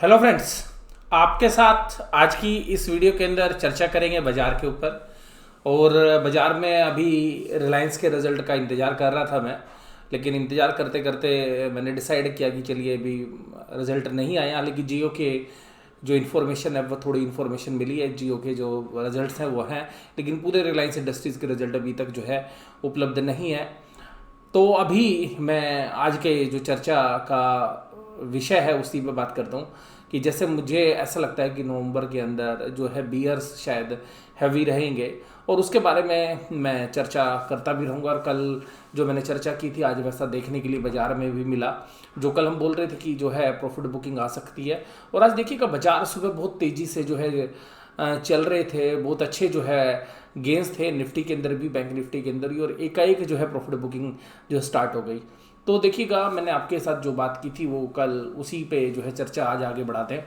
Hello friends, आपके साथ आज की इस वीडियो के अंदर चर्चा करेंगे बाज़ार के ऊपर। और बाज़ार में अभी रिलायंस के रिज़ल्ट का इंतज़ार कर रहा था मैं, लेकिन इंतज़ार करते करते मैंने डिसाइड किया कि चलिए अभी रिज़ल्ट नहीं आया। हालांकि जियो के जो इन्फॉर्मेशन है वो थोड़ी इन्फॉर्मेशन मिली है, जियो के जो रिज़ल्ट्स हैं वो हैं, लेकिन पूरे रिलायंस इंडस्ट्रीज़ के रिज़ल्ट अभी तक जो है उपलब्ध नहीं है। तो अभी मैं आज के जो चर्चा का विषय है उसी पे बात करता हूँ कि जैसे मुझे ऐसा लगता है कि नवंबर के अंदर जो है बियर्स शायद हैवी रहेंगे, और उसके बारे में मैं चर्चा करता भी रहूँगा। और कल जो मैंने चर्चा की थी आज वैसा देखने के लिए बाज़ार में भी मिला। जो कल हम बोल रहे थे कि जो है प्रॉफिट बुकिंग आ सकती है, और आज देखिएगा बाज़ार सुबह बहुत तेज़ी से जो है चल रहे थे, बहुत अच्छे जो है गेंस थे निफ्टी के अंदर भी, बैंक निफ्टी के अंदर भी, और एकाएक जो है प्रॉफिट बुकिंग जो स्टार्ट हो गई। तो देखिएगा मैंने आपके साथ जो बात की थी वो कल उसी पे जो है चर्चा आज आगे बढ़ाते हैं।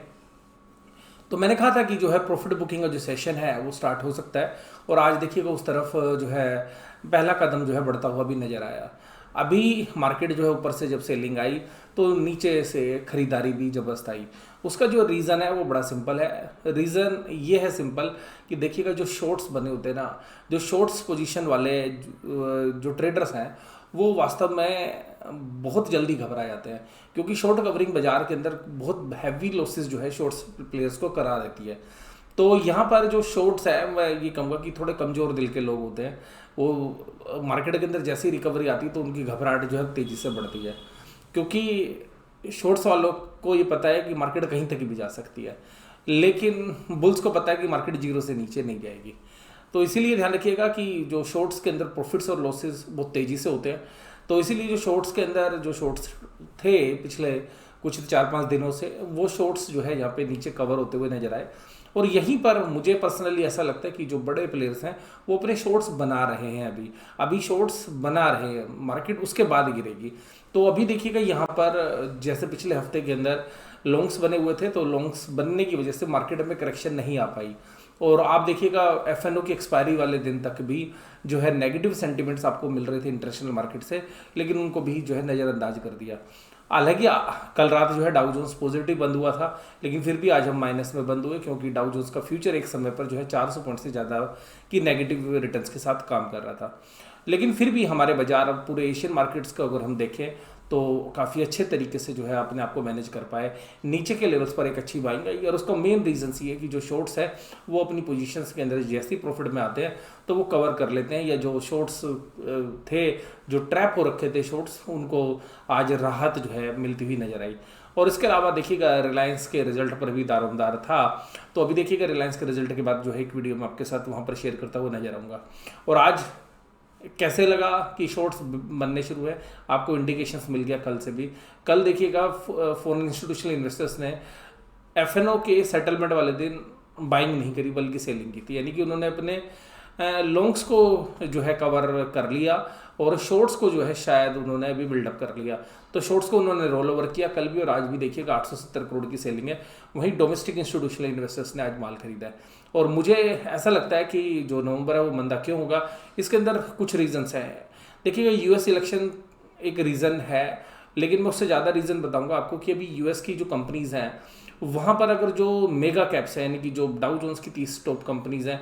तो मैंने कहा था कि जो है प्रॉफिट बुकिंग का जो सेशन है वो स्टार्ट हो सकता है, और आज देखिएगा उस तरफ जो है पहला कदम जो है बढ़ता हुआ भी नज़र आया। अभी मार्केट जो है ऊपर से जब सेलिंग आई तो नीचे से खरीदारी भी ज़बरदस्त आई। उसका जो रीज़न है वो बड़ा सिंपल है। रीज़न ये है सिंपल कि देखिएगा जो शॉर्ट्स बने होते हैं ना, जो शॉर्ट्स पोजीशन वाले जो ट्रेडर्स हैं वो वास्तव में बहुत जल्दी घबरा जाते हैं, क्योंकि शॉर्ट कवरिंग बाजार के अंदर बहुत हैवी लॉसेस जो है शॉर्ट्स प्लेयर्स को करा देती है। तो यहाँ पर जो शॉर्ट्स है मैं ये कहूँगा कि थोड़े कमज़ोर दिल के लोग होते हैं। वो मार्केट के अंदर जैसी रिकवरी आती है तो उनकी घबराहट जो है तेज़ी से बढ़ती है, क्योंकि शॉर्ट्स वालों को ये पता है कि मार्केट कहीं तक भी जा सकती है, लेकिन बुल्स को पता है कि मार्केट जीरो से नीचे नहीं जाएगी। तो इसीलिए ध्यान रखिएगा कि जो शॉर्ट्स के अंदर प्रॉफिट्स और लॉसेस बहुत तेज़ी से होते हैं। तो इसीलिए जो शॉर्ट्स के अंदर जो शॉर्ट्स थे पिछले कुछ 4-5 दिनों से, वो शॉर्ट्स जो है यहाँ पे नीचे कवर होते हुए नजर आए। और यहीं पर मुझे पर्सनली ऐसा लगता है कि जो बड़े प्लेयर्स हैं वो अपने शॉर्ट्स बना रहे हैं। अभी अभी शॉर्ट्स बना रहे हैं, मार्केट उसके बाद गिरेगी। तो अभी देखिएगा यहाँ पर जैसे पिछले हफ्ते के अंदर लॉन्ग्स बने हुए थे, तो लॉन्ग्स बनने की वजह से मार्केट में करेक्शन नहीं आ पाई। और आप देखिएगा एफएनओ की एक्सपायरी वाले दिन तक भी जो है नेगेटिव सेंटिमेंट्स आपको मिल रहे थे इंटरनेशनल मार्केट से, लेकिन उनको भी जो है नज़रअंदाज कर दिया। हालांकि कल रात जो है डाउ जोन्स पॉजिटिव बंद हुआ था, लेकिन फिर भी आज हम माइनस में बंद हुए, क्योंकि डाउ जोन्स का फ्यूचर एक समय पर जो है 400 पॉइंट से ज़्यादा की नेगेटिव रिटर्न्स के साथ काम कर रहा था। लेकिन फिर भी हमारे बाजार अब पूरे एशियन मार्केट्स का अगर हम देखें तो काफ़ी अच्छे तरीके से जो है अपने आप को मैनेज कर पाए। थे के लेवल्स पर एक अच्छी बाइंग आई, और उसका मेन रीज़न ये है कि जो शॉर्ट्स है वो अपनी पोजीशंस के अंदर जैसे ही प्रॉफिट में आते हैं तो वो कवर कर लेते हैं, या जो शॉर्ट्स थे जो ट्रैप हो रखे थे शॉर्ट्स, उनको आज राहत जो है मिलती हुई नजर आई। और इसके अलावा देखिएगा रिलायंस के रिजल्ट पर भी दारोमदार था। तो अभी देखिएगा रिलायंस के रिजल्ट के बाद जो है एक वीडियो मैं आपके साथ वहाँ पर शेयर करता हुआ नजर आऊँगा। और आज कैसे लगा कि शॉर्ट्स बनने शुरू है, आपको इंडिकेशंस मिल गया कल से भी। कल देखिएगा फॉरेन इंस्टीट्यूशनल इन्वेस्टर्स ने एफएनओ के सेटलमेंट वाले दिन बाइंग नहीं करी बल्कि सेलिंग की थी, यानी कि उन्होंने अपने लॉन्ग्स को जो है कवर कर लिया, और शॉर्ट्स को जो है शायद उन्होंने अभी बिल्डअप कर लिया। तो शॉर्ट्स को उन्होंने रोल ओवर किया कल भी, और आज भी देखिएगा 870 करोड़ की सेलिंग है। वहीं डोमेस्टिक इंस्टीट्यूशनल इन्वेस्टर्स ने आज माल खरीदा है। और मुझे ऐसा लगता है कि जो नवंबर है वो मंदा क्यों होगा, इसके अंदर कुछ रीजंस हैं। देखिएगा यूएस इलेक्शन एक रीज़न है, लेकिन मैं उससे ज़्यादा रीज़न बताऊंगा आपको कि अभी यूएस की जो कंपनीज़ हैं वहाँ पर अगर जो मेगा कैप्स हैं, यानी कि जो डाउ जोन्स की 30 टॉप कंपनीज़ हैं,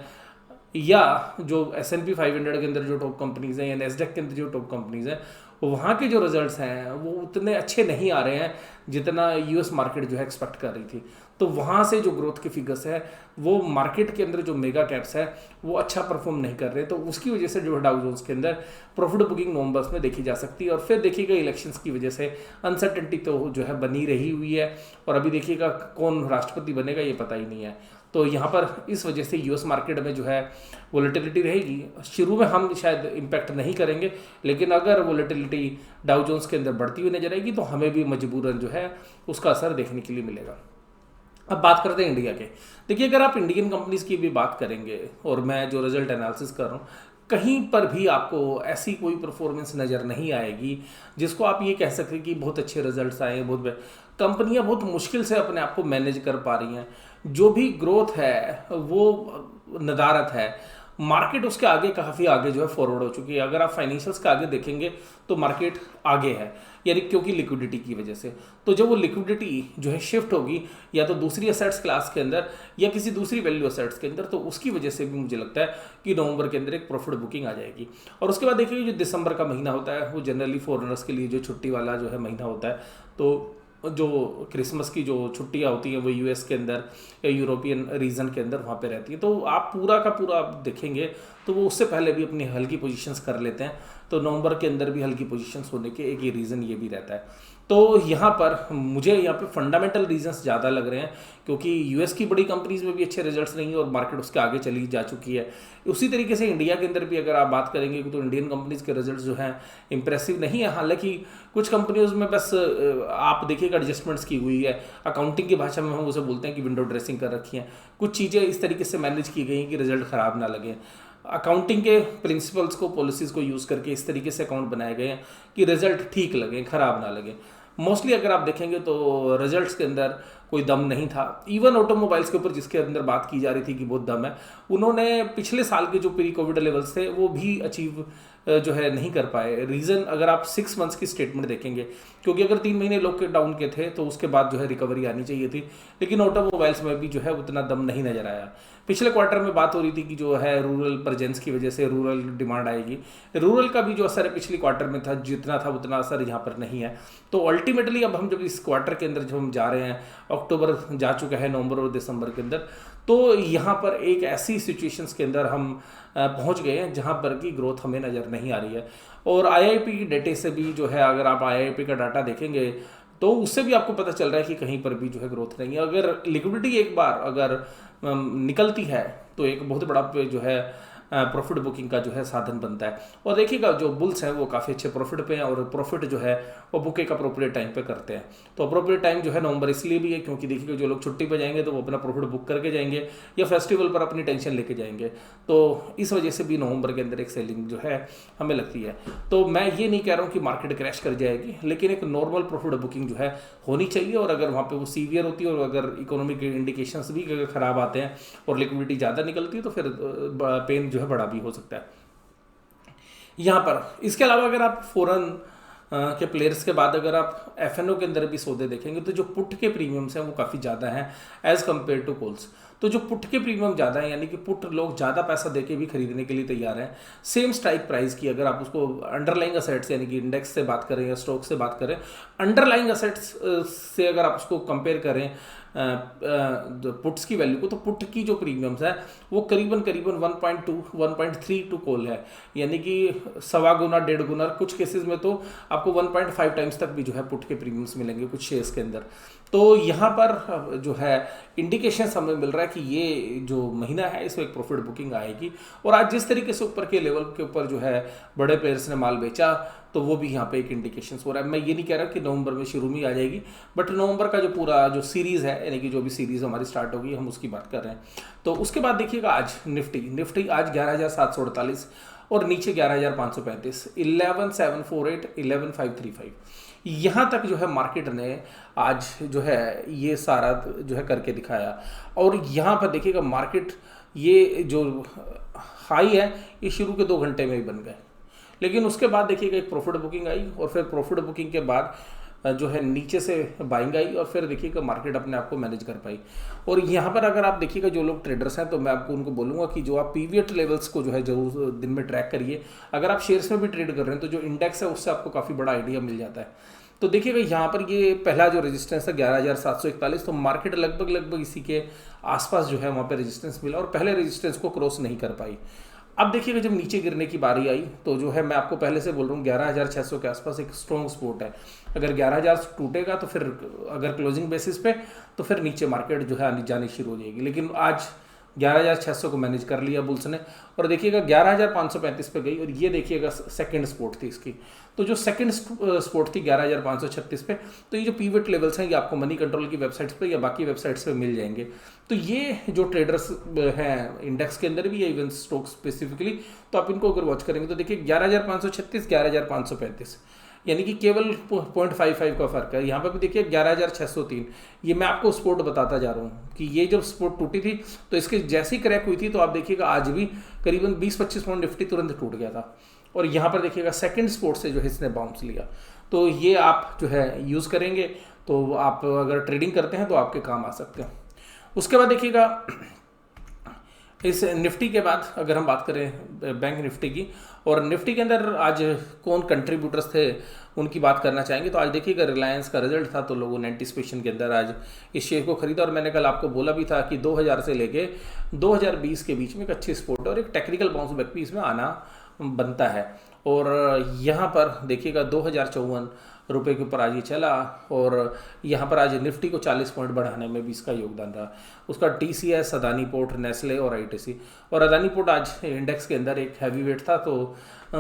या जो S&P 500 के अंदर जो टॉप कंपनीज़ हैं, या नेस्डेक के अंदर जो टॉप कंपनीज़ हैं, वहाँ के जो रिजल्ट्स हैं वो उतने अच्छे नहीं आ रहे हैं जितना यूएस मार्केट जो है एक्सपेक्ट कर रही थी। तो वहाँ से जो ग्रोथ के फिगर्स है वो मार्केट के अंदर जो मेगा कैप्स है वो अच्छा परफॉर्म नहीं कर रहे, तो उसकी वजह से जो डाउ जोन्स के अंदर प्रॉफिट बुकिंग नवंबर्स में देखी जा सकती है। और फिर देखिएगा इलेक्शंस की वजह से अनसर्टेनिटी तो जो है बनी रही हुई है, और अभी देखिएगा कौन राष्ट्रपति बनेगा ये पता ही नहीं है। तो यहाँ पर इस वजह से यूएस मार्केट में जो है वोलेटिलिटी रहेगी। शुरू में हम शायद इम्पैक्ट नहीं करेंगे, लेकिन अगर वोलेटिलिटी डाउ जोन्स के अंदर बढ़ती हुई नजर आएगी तो हमें भी मजबूरन जो है उसका असर देखने के लिए मिलेगा। अब बात करते हैं इंडिया के। देखिए अगर आप इंडियन कंपनीज की भी बात करेंगे, और मैं जो रिजल्ट एनालिसिस कर रहा हूँ, कहीं पर भी आपको ऐसी कोई परफॉर्मेंस नज़र नहीं आएगी जिसको आप ये कह सकें कि बहुत अच्छे रिजल्ट्स आए, बहुत कंपनियां बहुत मुश्किल से अपने आप को मैनेज कर पा रही हैं। जो भी ग्रोथ है वो नदारत है, मार्केट उसके आगे काफ़ी आगे जो है फॉरवर्ड हो चुकी है। अगर आप फाइनेंशियल्स के आगे देखेंगे तो मार्केट आगे है, यानी क्योंकि लिक्विडिटी की वजह से। तो जब वो लिक्विडिटी जो है शिफ्ट होगी या तो दूसरी असेट्स क्लास के अंदर या किसी दूसरी वैल्यू असेट्स के अंदर, तो उसकी वजह से भी मुझे लगता है कि नवंबर के अंदर एक प्रॉफिट बुकिंग आ जाएगी। और उसके बाद देखिए जो दिसंबर का महीना होता है वो जनरली फॉरेनर्स के लिए जो छुट्टी वाला जो है महीना होता है। तो जो क्रिसमस की जो छुट्टियां होती हैं वो यूएस के अंदर या यूरोपियन रीजन के अंदर वहाँ पे रहती है। तो आप पूरा का पूरा आप देखेंगे तो वो उससे पहले भी अपनी हल्की पोजीशंस कर लेते हैं। तो नवंबर के अंदर भी हल्की पोजीशंस होने के एक ये रीज़न ये भी रहता है। तो यहाँ पर मुझे यहाँ पे फंडामेंटल रीजंस ज़्यादा लग रहे हैं, क्योंकि यूएस की बड़ी कंपनीज में भी अच्छे रिजल्ट्स नहीं है और मार्केट उसके आगे चली जा चुकी है। उसी तरीके से इंडिया के अंदर भी अगर आप बात करेंगे तो इंडियन कंपनीज के रिजल्ट्स जो हैं इंप्रेसिव नहीं है। हालांकि कुछ कंपनियों में बस आप देखिएगा एडजस्टमेंट्स की हुई है, अकाउंटिंग की भाषा में हम उसे बोलते हैं कि विंडो ड्रेसिंग कर रखी है। कुछ चीज़ें इस तरीके से मैनेज की गई कि रिजल्ट ख़राब ना लगे। अकाउंटिंग के प्रिंसिपल्स को, पॉलिसीज़ को यूज़ करके इस तरीके से अकाउंट बनाए गए हैं कि रिजल्ट ठीक लगे, ख़राब ना लगे। मोस्टली अगर आप देखेंगे तो रिजल्ट्स के अंदर कोई दम नहीं था। इवन ऑटोमोबाइल्स के ऊपर जिसके अंदर बात की जा रही थी कि बहुत दम है, उन्होंने पिछले साल के जो प्री कोविड लेवल्स थे वो भी अचीव जो है नहीं कर पाए। रीज़न अगर आप 6 मंथ्स की स्टेटमेंट देखेंगे, क्योंकि अगर 3 महीने लॉकडाउन के थे तो उसके बाद जो है रिकवरी आनी चाहिए थी, लेकिन ऑटोमोबाइल्स में भी जो है उतना दम नहीं नजर आया। पिछले क्वार्टर में बात हो रही थी कि जो है रूरल प्रेजेंस की वजह से रूरल डिमांड आएगी। रूरल का भी जो असर है पिछले क्वार्टर में था, जितना था उतना असर यहाँ पर नहीं है। तो अल्टीमेटली अब हम जब इस क्वार्टर के अंदर जब हम जा रहे हैं, अक्टूबर जा चुका है, नवंबर और दिसंबर के अंदर, तो यहाँ पर एक ऐसी सिचुएशंस के अंदर हम पहुँच गए हैं जहाँ पर की ग्रोथ हमें नज़र नहीं आ रही है। और आईआईपी की डेटे से भी जो है, अगर आप आईआईपी का डाटा देखेंगे तो उससे भी आपको पता चल रहा है कि कहीं पर भी जो है ग्रोथ नहीं है। अगर लिक्विडिटी एक बार अगर निकलती है तो एक बहुत बड़ा जो है प्रॉफिट बुकिंग का जो है साधन बनता है। और देखिएगा जो बुल्स हैं वो काफ़ी अच्छे प्रॉफिट पे हैं और प्रॉफिट जो है वो बुक एक अप्रोप्रिएट टाइम पे करते हैं। तो अप्रोप्रिएट टाइम जो है नवंबर इसलिए भी है क्योंकि देखिएगा जो लोग छुट्टी पे जाएंगे तो वो अपना प्रॉफिट बुक करके जाएंगे या फेस्टिवल पर अपनी टेंशन लेके जाएंगे। तो इस वजह से भी नवंबर के अंदर एक सेलिंग जो है हमें लगती है। तो मैं ये नहीं कह रहा हूँ कि मार्केट क्रैश कर जाएगी, लेकिन एक नॉर्मल प्रॉफिट बुकिंग जो है होनी चाहिए। और अगर वहाँ पे वो सीवियर होती है और अगर इकोनॉमिक इंडिकेशंस भी अगर ख़राब आते हैं और लिक्विडिटी ज़्यादा निकलती है तो फिर पेन जो है बड़ा भी हो सकता है यहाँ पर। इसके अलावा अगर आप फॉरेन के प्लेयर्स के बाद अगर आप एफएनओ के अंदर भी सौदे देखेंगे तो जो पुट के प्रीमियम्स हैं वो काफ़ी ज़्यादा हैं एज़ कम्पेयर टू कॉल्स। तो जो पुट के प्रीमियम ज़्यादा है, यानी कि पुट लोग ज़्यादा पैसा देके भी खरीदने के लिए तैयार हैं सेम स्ट्राइक प्राइस की। अगर आप उसको अंडरलाइंग असेट्स यानी कि इंडेक्स से बात करें या स्टॉक से बात करें, अंडरलाइंग असेट्स से अगर आप उसको कंपेयर करें पुट्स की वैल्यू को, तो पुट की जो प्रीमियम्स है वो करीबन 1.2 1.3 टू कॉल है, यानी कि 1.25 गुना 1.5 गुना, कुछ केसेस में तो आपको 1.5 टाइम्स तक भी जो है पुट के प्रीमियम्स मिलेंगे कुछ शेयर्स के अंदर। तो यहाँ पर जो है इंडिकेशन हमें मिल रहा है कि ये जो महीना है इसमें एक प्रॉफिट बुकिंग आएगी। और आज जिस तरीके से ऊपर के लेवल के ऊपर जो है बड़े प्लेयर्स ने माल बेचा, तो वो भी यहाँ पे एक इंडिकेशन हो रहा है। मैं ये नहीं कह रहा कि नवंबर में शुरू में आ जाएगी, बट नवंबर का जो पूरा जो सीरीज़ है, यानी कि जो भी सीरीज़ हमारी स्टार्ट होगी हम उसकी बात कर रहे हैं। तो उसके बाद देखिएगा आज निफ्टी आज 11,748 और नीचे 11,535, 11,748, 11,535, यहाँ तक जो है मार्केट ने आज जो है ये सारा जो है करके दिखाया। और यहाँ पर देखिएगा मार्केट ये जो हाई है ये शुरू के 2 घंटे में ही बन गए, लेकिन उसके बाद देखिएगा एक प्रॉफिट बुकिंग आई और फिर प्रॉफिट बुकिंग के बाद जो है नीचे से बाइंग आई और फिर देखिएगा मार्केट अपने आप को मैनेज कर पाई। और यहाँ पर अगर आप देखिएगा जो लोग ट्रेडर्स हैं तो मैं आपको उनको बोलूँगा कि जो आप पीवीएट लेवल्स को जो है जरूर दिन में ट्रैक करिए। अगर आप शेयर्स में भी ट्रेड कर रहे हैं तो जो इंडेक्स है उससे आपको काफ़ी बड़ा आइडिया मिल जाता है। तो देखिएगा यहाँ पर ये पहला जो रेजिस्टेंस था 11,741, तो मार्केट लगभग इसी के आसपास जो है वहाँ पे रेजिस्टेंस मिला और पहले रेजिस्टेंस को क्रॉस नहीं कर पाई। अब देखिएगा जब नीचे गिरने की बारी आई तो जो है मैं आपको पहले से बोल रहा हूँ 11,600 के आसपास एक स्ट्रॉन्ग सपोर्ट है। अगर 11,000 टूटेगा तो फिर अगर क्लोजिंग बेसिस पे तो फिर नीचे मार्केट जो है जानी शुरू हो जाएगी। लेकिन आज 11,600 को मैनेज कर लिया बुल्स ने और देखिएगा 11,535 पे गई और ये देखिएगा सेकंड सपोर्ट थी इसकी। तो जो सेकंड सपोर्ट थी 11,536 पे, तो ये जो पीवट लेवल्स हैं ये आपको मनी कंट्रोल की वेबसाइट्स पे या बाकी वेबसाइट्स पे मिल जाएंगे। तो ये जो ट्रेडर्स हैं इंडेक्स के अंदर भी या इवन स्टॉक स्पेसिफिकली, तो आप इनको अगर वॉच करेंगे तो देखिए 11,536, 11,535 यानी कि केवल 0.55 का फर्क है। यहाँ पर भी देखिए 11,603, ये मैं आपको स्पोर्ट बताता जा रहा हूँ कि ये जब स्पोर्ट टूटी थी तो इसकी जैसी क्रैक हुई थी तो आप देखिएगा आज भी करीबन 20-25 पॉइंट निफ्टी तुरंत टूट गया था। और यहाँ पर देखिएगा सेकंड स्पोर्ट से जो है इसने बाउंस लिया। तो ये आप जो है यूज़ करेंगे तो आप अगर ट्रेडिंग करते हैं तो आपके काम आ सकते हैं। उसके बाद देखिएगा इस निफ्टी के बाद अगर हम बात करें बैंक निफ्टी की, और निफ्टी के अंदर आज कौन कंट्रीब्यूटर्स थे उनकी बात करना चाहेंगे। तो आज देखिएगा रिलायंस का रिजल्ट था तो लोगों ने एंटिसिपेशन के अंदर आज इस शेयर को खरीदा। और मैंने कल आपको बोला भी था कि 2000 से लेके 2020 के बीच में एक अच्छी सपोर्ट और एक टेक्निकल बाउंस बैक भी इसमें आना बनता है। और यहाँ पर देखिएगा 2054 रुपये के ऊपर आज ये चला, और यहाँ पर आज निफ्टी को 40 पॉइंट बढ़ाने में भी इसका योगदान रहा। उसका TCS, अदानी पोर्ट, नेस्ले और ITC, और अदानी पोर्ट आज इंडेक्स के अंदर एक हैवी वेट था तो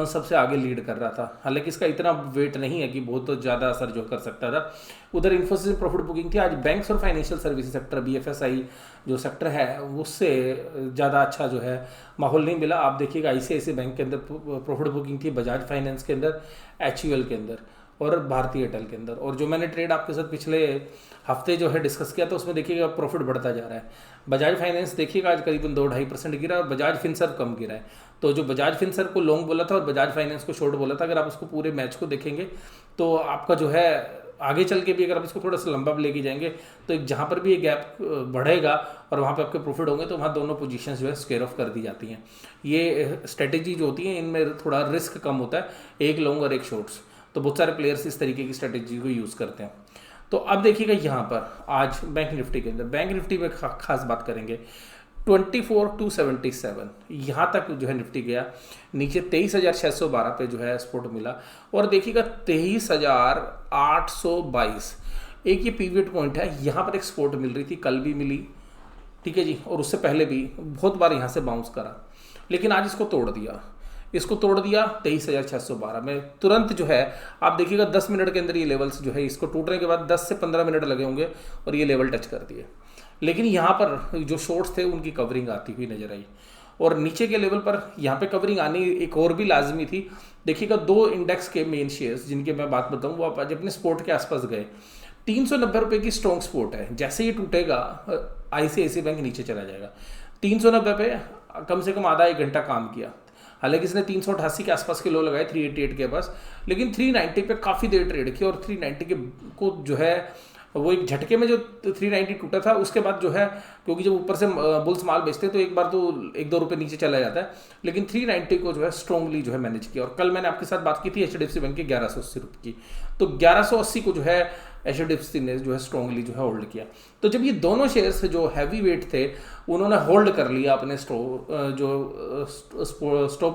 सबसे आगे लीड कर रहा था। हालांकि इसका इतना वेट नहीं है कि बहुत तो ज़्यादा असर जो कर सकता था। उधर इन्फोसिस में प्रॉफिट बुकिंग थी। आज बैंक्स और फाइनेंशियल सर्विसेज सेक्टर BFSI जो सेक्टर है उससे ज़्यादा अच्छा जो है माहौल नहीं मिला। आप देखिएगा ICICI बैंक के अंदर प्रॉफिट बुकिंग थी, बजाज फाइनेंस के अंदर, HUL के अंदर और भारतीय एयरटेल के अंदर। और जो मैंने ट्रेड आपके साथ पिछले हफ्ते जो है डिस्कस किया तो उसमें देखिएगा प्रॉफिट बढ़ता जा रहा है। बजाज फाइनेंस देखिएगा आज करीबन 2-2.5% गिरा और बजाज फिनसर्व कम गिरा है। तो जो बजाज फिनसर्व को लॉन्ग बोला था और बजाज फाइनेंस को शॉर्ट बोला था, अगर आप उसको पूरे मैच को देखेंगे तो आपका जो है आगे चल के भी अगर आप इसको थोड़ा सा लंबा लेके जाएंगे तो एक जहाँ पर भी ये गैप बढ़ेगा और वहाँ पे आपके प्रॉफिट होंगे तो वहाँ दोनों पोजीशंस जो है स्क्वायर ऑफ कर दी जाती हैं। ये स्ट्रेटेजी जो होती है इनमें थोड़ा रिस्क कम होता है, एक लॉन्ग और एक शॉर्ट्स। तो बहुत सारे प्लेयर्स इस तरीके की स्ट्रेटेजी को यूज़ करते हैं। तो अब देखिएगा यहाँ पर आज बैंक निफ्टी के अंदर, बैंक निफ्टी में खास बात करेंगे 24,277 यहाँ तक जो है निफ्टी गया, नीचे 23,612 पे जो है सपोर्ट मिला। और देखिएगा 23,822 एक ये पीवियट पॉइंट है, यहाँ पर एक सपोर्ट मिल रही थी, कल भी मिली, ठीक है जी, और उससे पहले भी बहुत बार यहाँ से बाउंस करा, लेकिन आज इसको तोड़ दिया। 23,612 में तुरंत जो है आप देखिएगा 10 मिनट के अंदर ये लेवल्स जो है इसको टूटने के बाद 10 से 15 मिनट लगे होंगे और ये लेवल टच कर दिए। लेकिन यहाँ पर जो शॉर्ट्स थे उनकी कवरिंग आती हुई नजर आई, और नीचे के लेवल पर यहाँ पे कवरिंग आनी एक और भी लाजमी थी। देखिएगा 2 इंडेक्स के मेन शेयर्स जिनके मैं बात बताऊँ वो आज अपने सपोर्ट के आसपास गए। 390 रुपये की स्ट्रॉन्ग सपोर्ट है, जैसे ये टूटेगा ICICI बैंक नीचे चला जाएगा। 390 पे कम से कम आधा 1 घंटा काम किया, हालांकि इसने 388 के आसपास के लो लगाए 388 के पास, लेकिन 390 पे काफ़ी देर ट्रेड किया और 390 के को जो है वो एक झटके में जो 390 टूटा था उसके बाद जो है, क्योंकि जब ऊपर से बुल्स माल बेचते हैं तो एक बार तो 1-2 रुपये नीचे चला जाता है, लेकिन 390 को जो है स्ट्रॉन्गली जो है मैनेज किया। और कल मैंने आपके साथ बात की थी HDFC बैंक के 1180 रुपये की, तो 1180 को जो है HDFC ने जो है स्ट्रॉन्गली जो है होल्ड किया। तो जब ये दोनों शेयर्स जो हैवी वेट थे उन्होंने होल्ड कर लिया अपने स्टॉप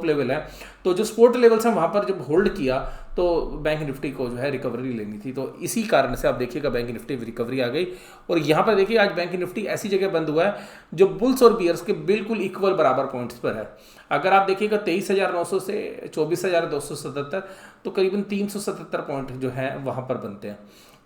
लेवल है, तो जो सपोर्ट लेवल्स हैं वहाँ पर जब होल्ड किया तो बैंक निफ्टी को जो है रिकवरी लेनी थी। तो इसी कारण से आप देखिएगा बैंक निफ्टी रिकवरी आ गई। और यहाँ पर देखिए आज बैंक निफ्टी ऐसी जगह बंद हुआ है जो बुल्स और बियर्स के बिल्कुल इक्वल बराबर पॉइंट्स पर है। अगर आप देखिएगा 23,900 से 24,277 तो करीबन 377 पॉइंट जो है वहाँ पर बनते हैं,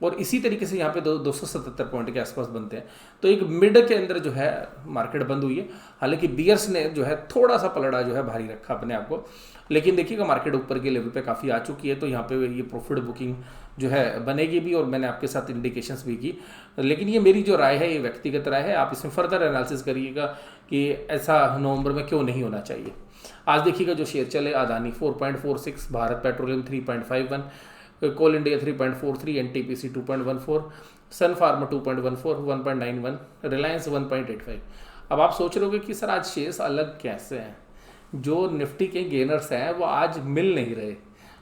और इसी तरीके से यहाँ पे 277 पॉइंट के आसपास बनते हैं। तो एक मिड के अंदर जो है मार्केट बंद हुई है, हालांकि बियर्स ने जो है थोड़ा सा पलड़ा जो है भारी रखा अपने आप को, लेकिन देखिएगा मार्केट ऊपर के लेवल पे काफ़ी आ चुकी है। तो यहाँ पे ये प्रॉफिट बुकिंग जो है बनेगी भी, और मैंने आपके साथ इंडिकेशंस भी की। लेकिन ये मेरी जो राय है ये व्यक्तिगत राय है, आप इसमें फर्दर एनालिसिस करिएगा कि ऐसा नवंबर में क्यों नहीं होना चाहिए। आज देखिएगा जो शेयर चले, अदानी 4.46, भारत पेट्रोलियम 3.51, कोल इंडिया 3.43, NTPC 2.14, सन फार्मा 2.14, 1.91, रिलायंस 1.85। अब आप सोच रहे होगे कि सर आज शेयर्स अलग कैसे हैं, जो निफ्टी के गेनर्स हैं वो आज मिल नहीं रहे।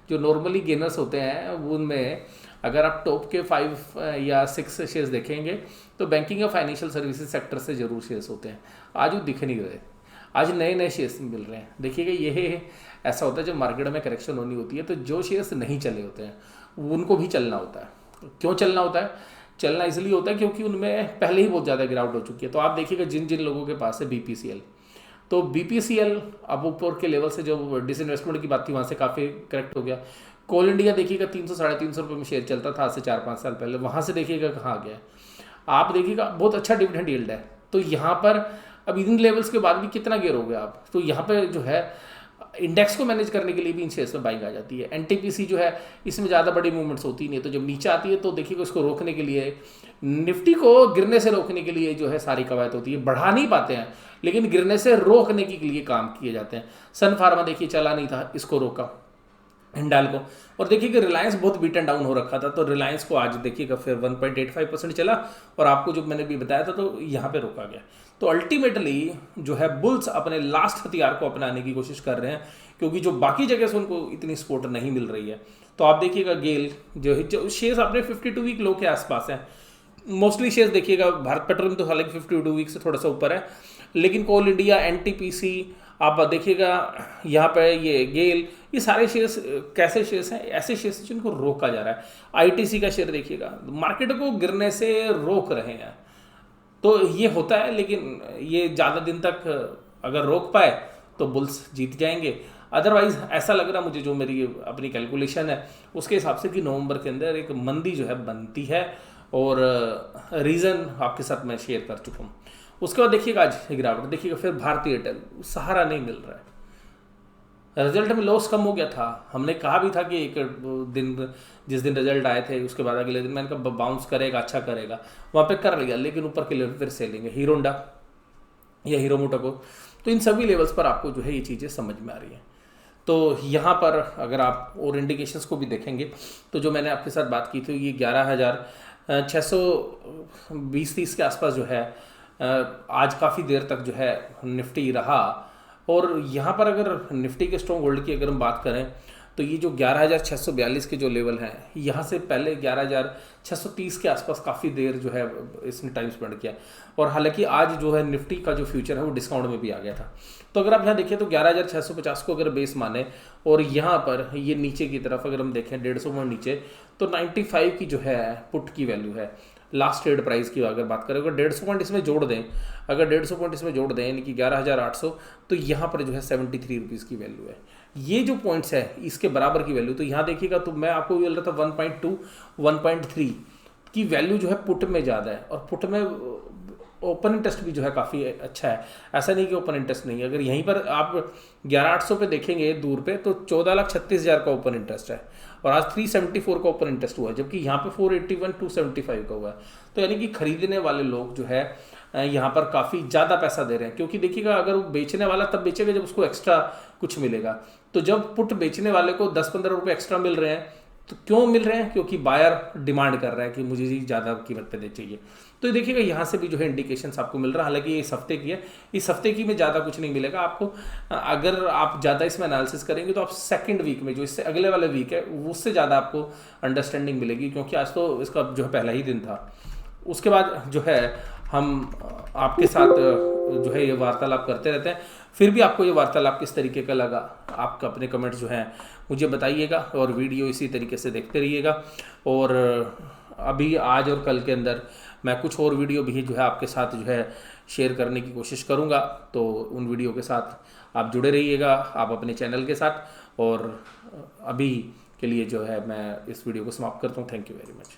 जो नॉर्मली गेनर्स होते हैं उनमें अगर आप टॉप के 5 या 6 शेयर्स देखेंगे तो बैंकिंग या फाइनेंशियल सर्विसेज सेक्टर से जरूर शेयर्स होते हैं, आज वो दिख नहीं रहे। आज नए नए शेयर्स मिल रहे हैं। देखिएगा ये ऐसा होता है जब मार्केट में करेक्शन होनी होती है तो जो शेयर्स नहीं चले होते हैं उनको भी चलना होता है। क्यों चलना होता है? चलना इसलिए होता है क्योंकि उनमें पहले ही बहुत ज़्यादा गिरावट हो चुकी है। तो आप देखिएगा जिन जिन लोगों के पास है BPCL, तो BPCL अब ऊपर के लेवल से जो डिसइन्वेस्टमेंट की बात थी वहाँ से काफ़ी करेक्ट हो गया। कोल इंडिया देखिएगा 300-350 रुपये में शेयर चलता था आज से 4-5 साल पहले, वहाँ से देखिएगा कहाँ आ गया। आप देखिएगा बहुत अच्छा डिविडेंड यील्ड है। तो यहाँ पर अब इन लेवल्स के बाद भी कितना गिर हो गया आप, तो यहाँ पे जो है इंडेक्स को मैनेज करने के लिए भी इन शेयर्स में बाइंग आ जाती है। एनटीपीसी जो है इसमें ज़्यादा बड़ी मूवमेंट्स होती नहीं है, तो जब नीचे आती है तो देखिएगा इसको रोकने के लिए, निफ्टी को गिरने से रोकने के लिए जो है सारी कवायद होती है। बढ़ा नहीं पाते हैं लेकिन गिरने से रोकने के लिए काम किए जाते हैं। सन फार्मा देखिए चला नहीं था, इसको रोका हिंडाल को। और देखिए कि रिलायंस बहुत बीट एंड डाउन हो रखा था, तो रिलायंस को आज देखिएगा फिर 1.85% चला, और आपको जो मैंने भी बताया था तो यहाँ पे रोका गया। तो अल्टीमेटली जो है बुल्स अपने लास्ट हथियार को अपनाने की कोशिश कर रहे हैं, क्योंकि जो बाकी जगह से उनको इतनी सपोर्ट नहीं मिल रही है। तो आप देखिएगा गेल जो शेयर्स अपने 52 वीक लो के आसपास हैं, मोस्टली शेयर्स देखिएगा। भारत पेट्रोलियम तो हालांकि 52 वीक से थोड़ा सा ऊपर है, लेकिन कोल इंडिया, एनटीपीसी, आप देखिएगा यहाँ पे ये गेल, ये सारे शेयर्स कैसे शेयर्स हैं, ऐसे शेयर्स जिनको रोका जा रहा है। आईटीसी का शेयर देखिएगा मार्केट को गिरने से रोक रहे हैं, तो ये होता है, लेकिन ये ज़्यादा दिन तक अगर रोक पाए तो बुल्स जीत जाएंगे। अदरवाइज ऐसा लग रहा मुझे, जो मेरी अपनी कैलकुलेशन है उसके हिसाब से, कि नवंबर के अंदर एक मंदी जो है बनती है, और रीज़न आपके साथ मैं शेयर कर चुका हूँ। उसके बाद देखिएगा आज गिरावट, देखिएगा फिर भारती एयरटेल, सहारा नहीं मिल रहा है। रिजल्ट में लॉस कम हो गया था, हमने कहा भी था कि एक दिन, जिस दिन रिजल्ट आए थे उसके बाद अगले दिन मैंने कहा बाउंस करेगा, अच्छा करेगा, वहाँ पे कर लिया, लेकिन ऊपर के लेवल फिर से लेंगे हीरो होंडा या हीरो मोटोको। तो इन सभी लेवल्स पर आपको जो है ये चीज़ें समझ में आ रही हैं। तो यहाँ पर अगर आप और इंडिकेशंस को भी देखेंगे तो जो मैंने आपके साथ बात की थी, ये 11,620-30 के आसपास जो है आज काफ़ी देर तक जो है निफ्टी रहा। और यहाँ पर अगर निफ्टी के स्ट्रॉन्ग होल्ड की अगर हम बात करें तो ये जो 11,642 के जो लेवल हैं, यहाँ से पहले 11,630 के आसपास काफ़ी देर जो है इसने टाइम स्पेंड किया। और हालांकि आज जो है निफ्टी का जो फ्यूचर है वो डिस्काउंट में भी आ गया था। तो अगर आप यहाँ देखिए तो 11,650 को अगर बेस माने, और यहाँ पर ये नीचे की तरफ अगर हम देखें 150 पॉइंट नीचे, तो 95 की जो है पुट की वैल्यू है। लास्ट ट्रेड प्राइस की अगर बात करें, अगर 150 पॉइंट इसमें जोड़ दें, अगर 150 पॉइंट इसमें जोड़ दें यानी कि 11,800, तो यहाँ पर जो है 73 रुपीज़ की वैल्यू है। ये जो पॉइंट्स है इसके बराबर की वैल्यू, तो यहाँ देखिएगा तो मैं आपको बोल रहा था 1.2 1.3 की वैल्यू जो है पुट में ज़्यादा है, और पुट में ओपन इंटरेस्ट भी जो है काफ़ी अच्छा है। ऐसा नहीं कि ओपन इंटरेस्ट नहीं है। अगर यहीं पर आप 11,800 पे देखेंगे दूर पे, तो 14,36,000 का ओपन इंटरेस्ट है, और आज 374 का ओपन इंटरेस्ट हुआ है, जबकि यहाँ पे 481 275 का हुआ है। तो यानी कि खरीदने वाले लोग जो है यहाँ पर काफ़ी ज़्यादा पैसा दे रहे हैं, क्योंकि देखिएगा अगर वो बेचने वाला तब बेचेगा जब उसको एक्स्ट्रा कुछ मिलेगा। तो जब पुट बेचने वाले को 10-15 रुपये एक्स्ट्रा मिल रहे हैं, तो क्यों मिल रहे हैं? क्योंकि बायर डिमांड कर रहा है कि मुझे ज़्यादा कीमत पे दे चाहिए। तो देखिएगा यहाँ से भी जो है इंडिकेशंस आपको मिल रहा है। हालांकि ये इस हफ्ते की है, इस हफ्ते की में ज़्यादा कुछ नहीं मिलेगा आपको। अगर आप ज़्यादा इसमें एनालिसिस करेंगे तो आप सेकंड वीक में, जो इससे अगले वाले वीक है, उससे ज़्यादा आपको अंडरस्टैंडिंग मिलेगी, क्योंकि आज तो इसका जो है पहला ही दिन था। उसके बाद जो है हम आपके साथ जो है ये वार्तालाप करते रहते हैं। फिर भी आपको ये वार्तालाप किस तरीके का लगा, आपका अपने कमेंट्स जो हैं मुझे बताइएगा, और वीडियो इसी तरीके से देखते रहिएगा। और अभी आज और कल के अंदर मैं कुछ और वीडियो भी जो है आपके साथ जो है शेयर करने की कोशिश करूँगा, तो उन वीडियो के साथ आप जुड़े रहिएगा, आप अपने चैनल के साथ। और अभी के लिए जो है मैं इस वीडियो को समाप्त करता हूँ। Thank you very much.